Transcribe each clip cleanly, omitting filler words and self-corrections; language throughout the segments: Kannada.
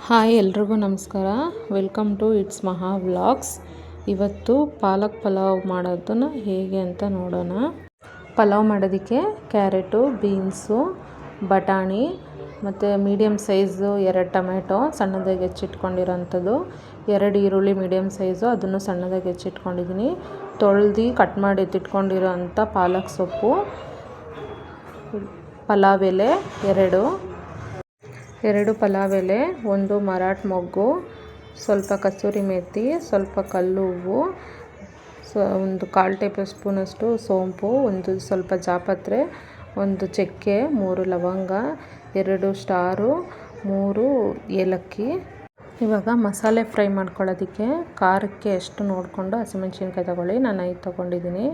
ಹಾಯ್ ಎಲ್ರಿಗೂ ನಮಸ್ಕಾರ. ವೆಲ್ಕಮ್ ಟು ಇಟ್ಸ್ ಮಹಾ ವ್ಲಾಗ್ಸ್. ಇವತ್ತು ಪಾಲಕ್ ಪಲಾವ್ ಮಾಡೋದನ್ನು ಹೇಗೆ ಅಂತ ನೋಡೋಣ. ಪಲಾವ್ ಮಾಡೋದಕ್ಕೆ ಕ್ಯಾರೆಟು, ಬೀನ್ಸು, ಬಟಾಣಿ ಮತ್ತು ಮೀಡಿಯಮ್ ಸೈಜು 2 ಟೊಮೆಟೊ ಸಣ್ಣದಾಗಿ ಹೆಚ್ಚಿಟ್ಕೊಂಡಿರೋಂಥದ್ದು, 2 ಈರುಳ್ಳಿ ಮೀಡಿಯಮ್ ಸೈಜು ಅದನ್ನು ಸಣ್ಣದಾಗಿ ಹೆಚ್ಚಿಟ್ಕೊಂಡಿದ್ದೀನಿ, ತೊಳೆದು ಕಟ್ ಮಾಡಿ ಎತ್ತಿಟ್ಕೊಂಡಿರೋ ಅಂಥ ಪಾಲಕ್ ಸೊಪ್ಪು, ಪಲಾವ್ ಎಲೆ 2 ಪಲಾವ್ ಎಲೆ, 1 ಮರಾಠ ಮೊಗ್ಗು, ಸ್ವಲ್ಪ ಕಸೂರಿ ಮೇಥಿ, ಸ್ವಲ್ಪ ಕಲ್ಲು ಹೂವು, ಒಂದು 1/4 ಟೇಬಲ್ ಸ್ಪೂನಷ್ಟು ಸೋಂಪು, ಒಂದು ಸ್ವಲ್ಪ ಜಾಪತ್ರೆ, 1 ಚಕ್ಕೆ, 3 ಲವಂಗ, 2 ಸ್ಟಾರು, 3 ಏಲಕ್ಕಿ. ಇವಾಗ ಮಸಾಲೆ ಫ್ರೈ ಮಾಡ್ಕೊಳ್ಳೋದಕ್ಕೆ ಖಾರಕ್ಕೆ ಎಷ್ಟು ನೋಡಿಕೊಂಡು ಹಸಿಮೆಣ್ಸಿನ್ಕಾಯಿ ತೊಗೊಳ್ಳಿ. ನಾನು 5 ತೊಗೊಂಡಿದ್ದೀನಿ.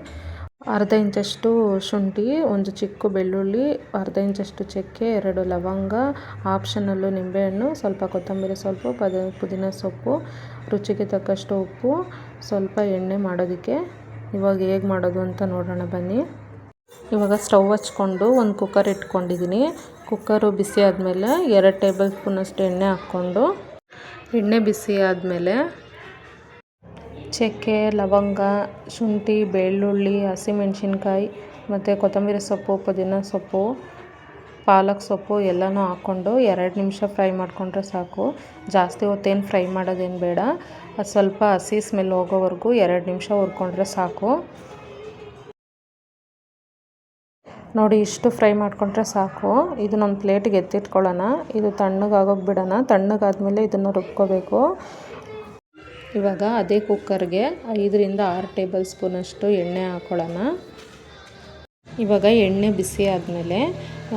ಅರ್ಧ ಇಂಚಷ್ಟು ಶುಂಠಿ, 1 ಚಿಕ್ಕ ಬೆಳ್ಳುಳ್ಳಿ, ಅರ್ಧ ಇಂಚಷ್ಟು ಚಕ್ಕೆ, 2 ಲವಂಗ, ಆಪ್ಷನಲ್ಲು ನಿಂಬೆಹಣ್ಣು, ಸ್ವಲ್ಪ ಕೊತ್ತಂಬರಿ ಸೊಪ್ಪು, ಪುದೀನ ಸೊಪ್ಪು, ರುಚಿಗೆ ತಕ್ಕಷ್ಟು ಉಪ್ಪು, ಸ್ವಲ್ಪ ಎಣ್ಣೆ ಮಾಡೋದಕ್ಕೆ. ಇವಾಗ ಹೇಗೆ ಮಾಡೋದು ಅಂತ ನೋಡೋಣ ಬನ್ನಿ. ಇವಾಗ ಸ್ಟವ್ ಹಚ್ಕೊಂಡು ಒಂದು ಕುಕ್ಕರ್ ಇಟ್ಕೊಂಡಿದ್ದೀನಿ. ಕುಕ್ಕರು ಬಿಸಿ ಆದಮೇಲೆ 2 ಟೇಬಲ್ ಸ್ಪೂನಷ್ಟು ಎಣ್ಣೆ ಹಾಕ್ಕೊಂಡು, ಎಣ್ಣೆ ಬಿಸಿ ಆದಮೇಲೆ ಚಕ್ಕೆ, ಲವಂಗ, ಶುಂಠಿ, ಬೆಳ್ಳುಳ್ಳಿ, ಹಸಿಮೆಣ್ಸಿನ್ಕಾಯಿ ಮತ್ತು ಕೊತ್ತಂಬರಿ ಸೊಪ್ಪು, ಪುದೀನ ಸೊಪ್ಪು, ಪಾಲಕ್ ಸೊಪ್ಪು ಎಲ್ಲನೂ ಹಾಕ್ಕೊಂಡು 2 ನಿಮಿಷ ಫ್ರೈ ಮಾಡಿಕೊಂಡ್ರೆ ಸಾಕು. ಜಾಸ್ತಿ ಹೊತ್ತೇನು ಫ್ರೈ ಮಾಡೋದೇನು ಬೇಡ. ಅದು ಸ್ವಲ್ಪ ಹಸಿ ಸ್ಮೆಲ್ ಹೋಗೋವರೆಗೂ 2 ನಿಮಿಷ ಹುರ್ಕೊಂಡ್ರೆ ಸಾಕು. ನೋಡಿ, ಇಷ್ಟು ಫ್ರೈ ಮಾಡಿಕೊಂಡ್ರೆ ಸಾಕು. ಇದನ್ನೊಂದು ಪ್ಲೇಟಿಗೆ ಎತ್ತಿಟ್ಕೊಳ್ಳೋಣ. ಇದು ತಣ್ಣಗಾಗೋಗಿ ಬಿಡೋಣ. ತಣ್ಣಗಾದ್ಮೇಲೆ ಇದನ್ನು ರುಬ್ಕೋಬೇಕು. ಇವಾಗ ಅದೇ ಕುಕ್ಕರ್ಗೆ 5ರಿಂದ 6 ಟೇಬಲ್ ಸ್ಪೂನಷ್ಟು ಎಣ್ಣೆ ಹಾಕ್ಕೊಳ್ಳೋಣ. ಇವಾಗ ಎಣ್ಣೆ ಬಿಸಿ ಆದಮೇಲೆ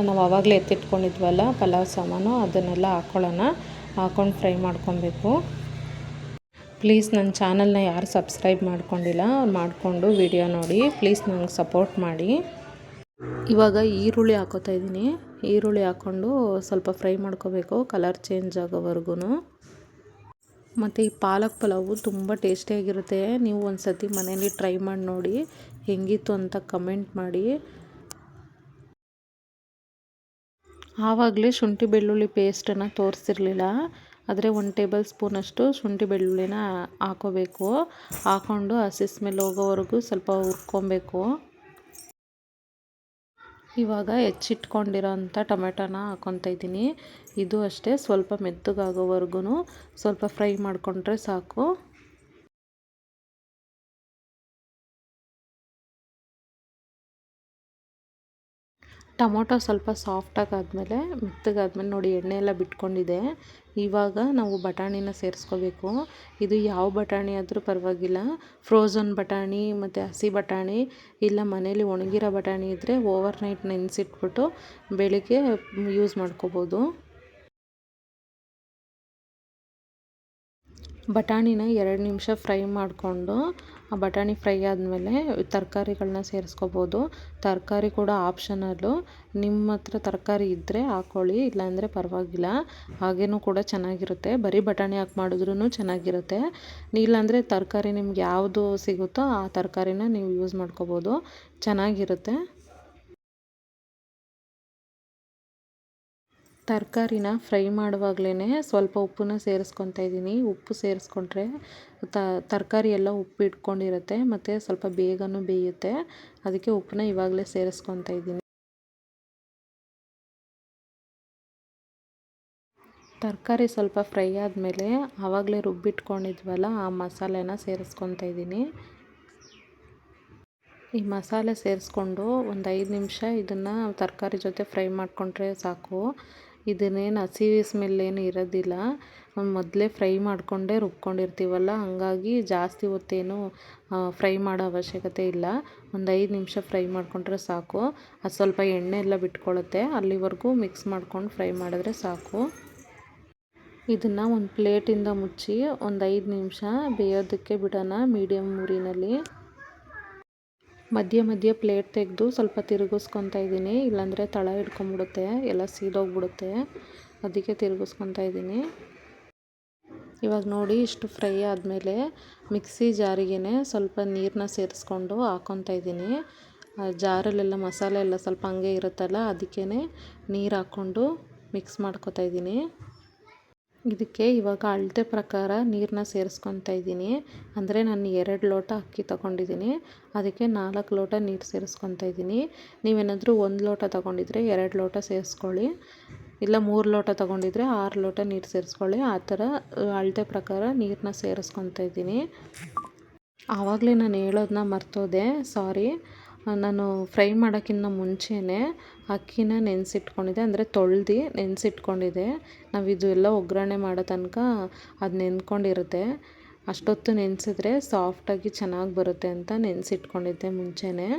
ನಾವು ಆವಾಗಲೇ ಎತ್ತಿಟ್ಕೊಂಡಿದ್ವಲ್ಲ ಪಲಾವ್ ಸಾಮಾನು, ಅದನ್ನೆಲ್ಲ ಹಾಕ್ಕೊಳ್ಳೋಣ. ಹಾಕ್ಕೊಂಡು ಫ್ರೈ ಮಾಡ್ಕೊಬೇಕು. ಪ್ಲೀಸ್ ನನ್ನ ಚಾನಲ್ನ ಯಾರು ಸಬ್ಸ್ಕ್ರೈಬ್ ಮಾಡ್ಕೊಂಡಿಲ್ಲ ಮಾಡಿಕೊಂಡು ವಿಡಿಯೋ ನೋಡಿ. ಪ್ಲೀಸ್ ನನಗೆ ಸಪೋರ್ಟ್ ಮಾಡಿ. ಇವಾಗ ಈರುಳ್ಳಿ ಹಾಕ್ಕೋತಾ ಇದ್ದೀನಿ. ಈರುಳ್ಳಿ ಹಾಕ್ಕೊಂಡು ಸ್ವಲ್ಪ ಫ್ರೈ ಮಾಡ್ಕೋಬೇಕು, ಕಲರ್ ಚೇಂಜ್ ಆಗೋವರೆಗೂ. ಮತ್ತು ಈ ಪಾಲಕ್ ಪಲಾವು ತುಂಬ ಟೇಸ್ಟಿಯಾಗಿರುತ್ತೆ. ನೀವು ಒಂದು ಸತಿ ಮನೇಲಿ ಟ್ರೈ ಮಾಡಿ ನೋಡಿ, ಹೆಂಗಿತ್ತು ಅಂತ ಕಮೆಂಟ್ ಮಾಡಿ. ಆವಾಗಲೇ ಶುಂಠಿ ಬೆಳ್ಳುಳ್ಳಿ ಪೇಸ್ಟನ್ನು ತೋರಿಸಿರಲಿಲ್ಲ, ಆದರೆ 1 ಟೇಬಲ್ ಸ್ಪೂನಷ್ಟು ಶುಂಠಿ ಬೆಳ್ಳುಳ್ಳಿನ ಹಾಕೋಬೇಕು. ಹಾಕ್ಕೊಂಡು ಹಸಿ ಸ್ಮೆಲ್ ಹೋಗೋವರೆಗೂ ಸ್ವಲ್ಪ ಹುರ್ಕೊಬೇಕು. ಇವಾಗ ಹೆಚ್ಚಿಟ್ಕೊಂಡಿರೋ ಅಂಥ ಟೊಮೆಟೊನ ಹಾಕ್ಕೊತಾ ಇದ್ದೀನಿ. ಇದು ಅಷ್ಟೇ, ಸ್ವಲ್ಪ ಮೆತ್ತಗಾಗೋವರೆಗೂ ಸ್ವಲ್ಪ ಫ್ರೈ ಮಾಡಿಕೊಂಡ್ರೆ ಸಾಕು. ಟೊಮೊಟೊ ಸ್ವಲ್ಪ ಸಾಫ್ಟಾಗಾದ್ಮೇಲೆ, ಮೆತ್ತಗಾದ್ಮೇಲೆ ನೋಡಿ ಎಣ್ಣೆ ಎಲ್ಲ ಬಿಟ್ಕೊಂಡಿದೆ. ಇವಾಗ ನಾವು ಬಟಾಣಿನ ಸೇರಿಸ್ಕೋಬೇಕು. ಇದು ಯಾವ ಬಟಾಣಿ ಆದರೂ ಪರವಾಗಿಲ್ಲ. ಫ್ರೋಝನ್ ಬಟಾಣಿ ಮತ್ತು ಹಸಿ ಬಟಾಣಿ, ಇಲ್ಲ ಮನೇಲಿ ಒಣಗಿರೋ ಬಟಾಣಿ ಇದ್ದರೆ ಓವರ್ನೈಟ್ ನೆನೆಸಿಟ್ಬಿಟ್ಟು ಬೆಳಿಗ್ಗೆ ಯೂಸ್ ಮಾಡ್ಕೋಬೋದು. ಬಟಾಣಿನ 2 ನಿಮಿಷ ಫ್ರೈ ಮಾಡಿಕೊಂಡು, ಆ ಬಟಾಣಿ ಫ್ರೈ ಆದಮೇಲೆ ತರಕಾರಿಗಳನ್ನ ಸೇರಿಸ್ಕೋಬೋದು. ತರಕಾರಿ ಕೂಡ ಆಪ್ಷನಲ್ಲು. ನಿಮ್ಮ ಹತ್ರ ತರಕಾರಿ ಇದ್ದರೆ ಹಾಕ್ಕೊಳ್ಳಿ, ಇಲ್ಲಾಂದರೆ ಪರವಾಗಿಲ್ಲ, ಹಾಗೇನೂ ಕೂಡ ಚೆನ್ನಾಗಿರುತ್ತೆ. ಬರೀ ಬಟಾಣಿ ಹಾಕಿ ಮಾಡಿದ್ರೂ ಚೆನ್ನಾಗಿರುತ್ತೆ. ಇಲ್ಲಾಂದರೆ ತರಕಾರಿ ನಿಮ್ಗೆ ಯಾವುದು ಸಿಗುತ್ತೋ ಆ ತರಕಾರಿನ ನೀವು ಯೂಸ್ ಮಾಡ್ಕೋಬೋದು, ಚೆನ್ನಾಗಿರುತ್ತೆ. ತರಕಾರಿನ ಫ್ರೈ ಮಾಡುವಾಗಲೇ ಸ್ವಲ್ಪ ಉಪ್ಪನ್ನ ಸೇರಿಸ್ಕೊತಾ ಇದ್ದೀನಿ. ಉಪ್ಪು ಸೇರಿಸ್ಕೊಂಡ್ರೆ ತರಕಾರಿ ಎಲ್ಲ ಉಪ್ಪು ಇಟ್ಕೊಂಡಿರುತ್ತೆ ಮತ್ತು ಸ್ವಲ್ಪ ಬೇಗನೂ ಬೇಯುತ್ತೆ. ಅದಕ್ಕೆ ಉಪ್ಪನ್ನ ಇವಾಗಲೇ ಸೇರಿಸ್ಕೊತಾ ಇದ್ದೀನಿ. ತರಕಾರಿ ಸ್ವಲ್ಪ ಫ್ರೈ ಆದಮೇಲೆ ಆವಾಗಲೇ ರುಬ್ಬಿಟ್ಕೊಂಡಿದ್ವಲ್ಲ ಆ ಮಸಾಲೆನ ಸೇರಿಸ್ಕೊತಾ ಇದ್ದೀನಿ. ಈ ಮಸಾಲೆ ಸೇರಿಸ್ಕೊಂಡು ಒಂದು 5 ನಿಮಿಷ ಇದನ್ನು ತರಕಾರಿ ಜೊತೆ ಫ್ರೈ ಮಾಡಿಕೊಂಡ್ರೆ ಸಾಕು. ಇದನ್ನೇನು ಹಸಿ ಸ್ಮೆಲ್ ಏನು ಇರೋದಿಲ್ಲ. ಮೊದಲೇ ಫ್ರೈ ಮಾಡಿಕೊಂಡೇ ರುಬ್ಕೊಂಡಿರ್ತೀವಲ್ಲ, ಹಾಗಾಗಿ ಜಾಸ್ತಿ ಹೊತ್ತೇನು ಫ್ರೈ ಮಾಡೋ ಅವಶ್ಯಕತೆ ಇಲ್ಲ. ಒಂದು 5 ನಿಮಿಷ ಫ್ರೈ ಮಾಡಿಕೊಂಡ್ರೆ ಸಾಕು. ಅದು ಸ್ವಲ್ಪ ಎಣ್ಣೆ ಎಲ್ಲ ಬಿಟ್ಕೊಳ್ಳುತ್ತೆ, ಅಲ್ಲಿವರೆಗೂ ಮಿಕ್ಸ್ ಮಾಡ್ಕೊಂಡು ಫ್ರೈ ಮಾಡಿದ್ರೆ ಸಾಕು. ಇದನ್ನು ಒಂದು ಪ್ಲೇಟಿಂದ ಮುಚ್ಚಿ ಒಂದು 5 ನಿಮಿಷ ಬೇಯೋದಕ್ಕೆ ಬಿಡೋಣ ಮೀಡಿಯಮ್ ಉರಿನಲ್ಲಿ. ಮಧ್ಯೆ ಪ್ಲೇಟ್ ತೆಗೆದು ಸ್ವಲ್ಪ ತಿರುಗಿಸ್ಕೊತಾ ಇದ್ದೀನಿ, ಇಲ್ಲಾಂದರೆ ತಳ ಹಿಡ್ಕೊಂಬಿಡುತ್ತೆ, ಎಲ್ಲ ಸೀದೋಗ್ಬಿಡುತ್ತೆ. ಅದಕ್ಕೆ ತಿರುಗಿಸ್ಕೊತಾ ಇದ್ದೀನಿ. ಇವಾಗ ನೋಡಿ, ಇಷ್ಟು ಫ್ರೈ ಆದಮೇಲೆ ಮಿಕ್ಸಿ ಜಾರಿಗೇ ಸ್ವಲ್ಪ ನೀರನ್ನ ಸೇರಿಸ್ಕೊಂಡು ಹಾಕ್ಕೊತಾ ಇದ್ದೀನಿ. ಜಾರಲ್ಲೆಲ್ಲ ಮಸಾಲೆ ಎಲ್ಲ ಸ್ವಲ್ಪ ಹಂಗೆ ಇರುತ್ತಲ್ಲ, ಅದಕ್ಕೇ ನೀರು ಹಾಕ್ಕೊಂಡು ಮಿಕ್ಸ್ ಮಾಡ್ಕೊತಾ ಇದ್ದೀನಿ. ಇದಕ್ಕೆ ಇವಾಗ ಅಳತೆ ಪ್ರಕಾರ ನೀರನ್ನ ಸೇರಿಸ್ಕೊತಾ ಇದ್ದೀನಿ. ಅಂದರೆ ನಾನು 2 ಲೋಟ ಅಕ್ಕಿ ತೊಗೊಂಡಿದ್ದೀನಿ, ಅದಕ್ಕೆ 4 ಲೋಟ ನೀರು ಸೇರಿಸ್ಕೊತಾ ಇದ್ದೀನಿ. ನೀವೇನಾದರೂ 1 ಲೋಟ ತೊಗೊಂಡಿದ್ರೆ 2 ಲೋಟ ಸೇರಿಸ್ಕೊಳ್ಳಿ, ಇಲ್ಲ 3 ಲೋಟ ತೊಗೊಂಡಿದ್ರೆ 6 ಲೋಟ ನೀರು ಸೇರಿಸ್ಕೊಳ್ಳಿ. ಆ ಥರ ಅಳತೆ ಪ್ರಕಾರ ನೀರನ್ನ ಸೇರಿಸ್ಕೊತಾ ಇದ್ದೀನಿ. ಆವಾಗಲೇ ನಾನು ಹೇಳೋದನ್ನ ಮರ್ತೋದೆ, ಸಾರಿ. ನಾನು ಫ್ರೈ ಮಾಡೋಕ್ಕಿಂತ ಮುಂಚೆನೇ ಅಕ್ಕಿನ ನೆನೆಸಿಟ್ಕೊಂಡಿದ್ದೆ, ಅಂದರೆ ತೊಳೆದು ನೆನೆಸಿಟ್ಕೊಂಡಿದ್ದೆ. ನಾವು ಇದು ಎಲ್ಲ ಒಗ್ಗರಣೆ ಮಾಡೋ ತನಕ ಅದು ನೆಂದ್ಕೊಂಡಿರುತ್ತೆ. ಅಷ್ಟೊತ್ತು ನೆನೆಸಿದ್ರೆ ಸಾಫ್ಟಾಗಿ ಚೆನ್ನಾಗಿ ಬರುತ್ತೆ ಅಂತ ನೆನೆಸಿಟ್ಕೊಂಡಿದ್ದೆ ಮುಂಚೆನೇ.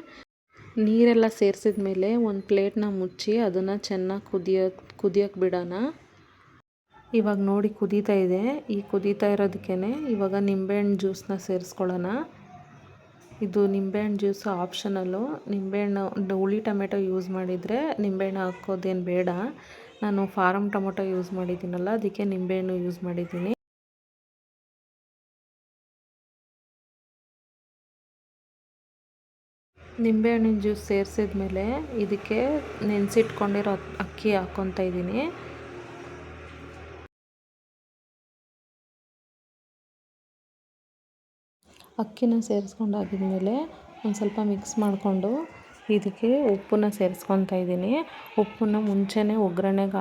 ನೀರೆಲ್ಲ ಸೇರಿಸಿದ ಮೇಲೆ ಒಂದು ಪ್ಲೇಟ್ನ ಮುಚ್ಚಿ ಅದನ್ನು ಚೆನ್ನಾಗಿ ಕುದಿಯೋಕ್ಕೆ ಬಿಡೋಣ. ಇವಾಗ ನೋಡಿ ಕುದೀತಾ ಇದೆ. ಈ ಕುದೀತಾ ಇರೋದಕ್ಕೇ ಇವಾಗ ನಿಂಬೆಹಣ್ಣು ಜ್ಯೂಸನ್ನ ಸೇರಿಸ್ಕೊಳ್ಳೋಣ. ಇದು ನಿಂಬೆಹಣ್ಣು ಜ್ಯೂಸು ಆಪ್ಷನಲ್ಲು. ನಿಂಬೆಹಣ್ಣು ಹುಳಿ ಟೊಮೆಟೊ ಯೂಸ್ ಮಾಡಿದರೆ ನಿಂಬೆಹಣ್ಣು ಹಾಕೋದೇನು ಬೇಡ. ನಾನು ಫಾರಮ್ ಟೊಮೊಟೊ ಯೂಸ್ ಮಾಡಿದ್ದೀನಲ್ಲ, ಅದಕ್ಕೆ ನಿಂಬೆಹಣ್ಣು ಯೂಸ್ ಮಾಡಿದ್ದೀನಿ. ನಿಂಬೆಹಣ್ಣಿನ ಜ್ಯೂಸ್ ಸೇರಿಸಿದ ಮೇಲೆ ಇದಕ್ಕೆ ನೆನೆಸಿಟ್ಕೊಂಡಿರೋ ಅಕ್ಕಿ ಹಾಕ್ಕೊತಾ ಇದ್ದೀನಿ. ಅಕ್ಕಿನ ಸೇರಿಸ್ಕೊಂಡಾಗಿದ್ಮೇಲೆ ಒಂದು ಸ್ವಲ್ಪ ಮಿಕ್ಸ್ ಮಾಡಿಕೊಂಡು ಇದಕ್ಕೆ ಉಪ್ಪನ್ನ ಸೇರಿಸ್ಕೊತಾ ಇದ್ದೀನಿ. ಉಪ್ಪನ್ನ ಮುಂಚೆನೇ ಒಗ್ಗರಣೆಗೆ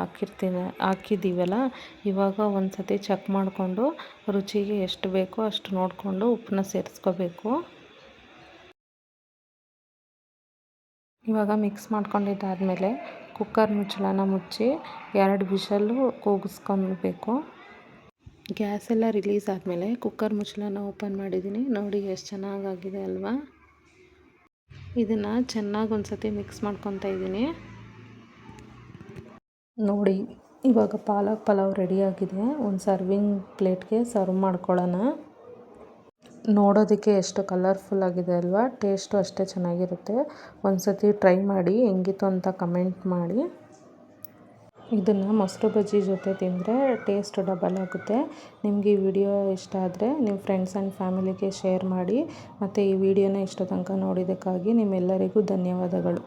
ಹಾಕಿದ್ದೀವಲ್ಲ, ಇವಾಗ ಒಂದು ಸತಿ ಚೆಕ್ ಮಾಡಿಕೊಂಡು ರುಚಿಗೆ ಎಷ್ಟು ಬೇಕೋ ಅಷ್ಟು ನೋಡಿಕೊಂಡು ಉಪ್ಪನ್ನ ಸೇರಿಸ್ಕೋಬೇಕು. ಇವಾಗ ಮಿಕ್ಸ್ ಮಾಡ್ಕೊಂಡಿದ್ದಾದಮೇಲೆ ಕುಕ್ಕರ್ ಮುಚ್ಚಳನ ಮುಚ್ಚಿ 2 ವಿಷಲ್ಲು ಕೂಗಿಸ್ಕೊಬೇಕು. ಗ್ಯಾಸ್ ಎಲ್ಲ ರಿಲೀಸ್ ಆದಮೇಲೆ ಕುಕ್ಕರ್ ಮುಚ್ಚಳನ ಓಪನ್ ಮಾಡಿದ್ದೀನಿ. ನೋಡಿ ಎಷ್ಟು ಚೆನ್ನಾಗಾಗಿದೆ ಅಲ್ವಾ. ಇದನ್ನು ಚೆನ್ನಾಗಿ ಒಂದು ಸತಿ ಮಿಕ್ಸ್ ಮಾಡ್ಕೊತಾ ಇದ್ದೀನಿ. ನೋಡಿ ಇವಾಗ ಪಾಲಕ್ ಪಲಾವ್ ರೆಡಿಯಾಗಿದೆ. ಒಂದು ಸರ್ವಿಂಗ್ ಪ್ಲೇಟ್ಗೆ ಸರ್ವ್ ಮಾಡ್ಕೊಳ್ಳೋಣ. ನೋಡೋದಕ್ಕೆ ಎಷ್ಟು ಕಲರ್ಫುಲ್ ಆಗಿದೆ ಅಲ್ವಾ. ಟೇಸ್ಟು ಅಷ್ಟೇ ಚೆನ್ನಾಗಿರುತ್ತೆ. ಒಂದು ಸತಿ ಟ್ರೈ ಮಾಡಿ, ಹೆಂಗಿತ್ತು ಅಂತ ಕಮೆಂಟ್ ಮಾಡಿ. ಇದನ್ನು ಮೊಸರು ಬಜ್ಜಿ ಜೊತೆ ತಿಂದರೆ ಟೇಸ್ಟ್ ಡಬಲ್ ಆಗುತ್ತೆ. ನಿಮಗೆ ಈ ವಿಡಿಯೋ ಇಷ್ಟ ಆದರೆ ನಿಮ್ಮ ಫ್ರೆಂಡ್ಸ್ ಆ್ಯಂಡ್ ಫ್ಯಾಮಿಲಿಗೆ ಶೇರ್ ಮಾಡಿ. ಮತ್ತು ಈ ವಿಡಿಯೋನ ಇಷ್ಟು ತನಕ ನೋಡಿದ್ದಕ್ಕಾಗಿ ನಿಮ್ಮೆಲ್ಲರಿಗೂ ಧನ್ಯವಾದಗಳು.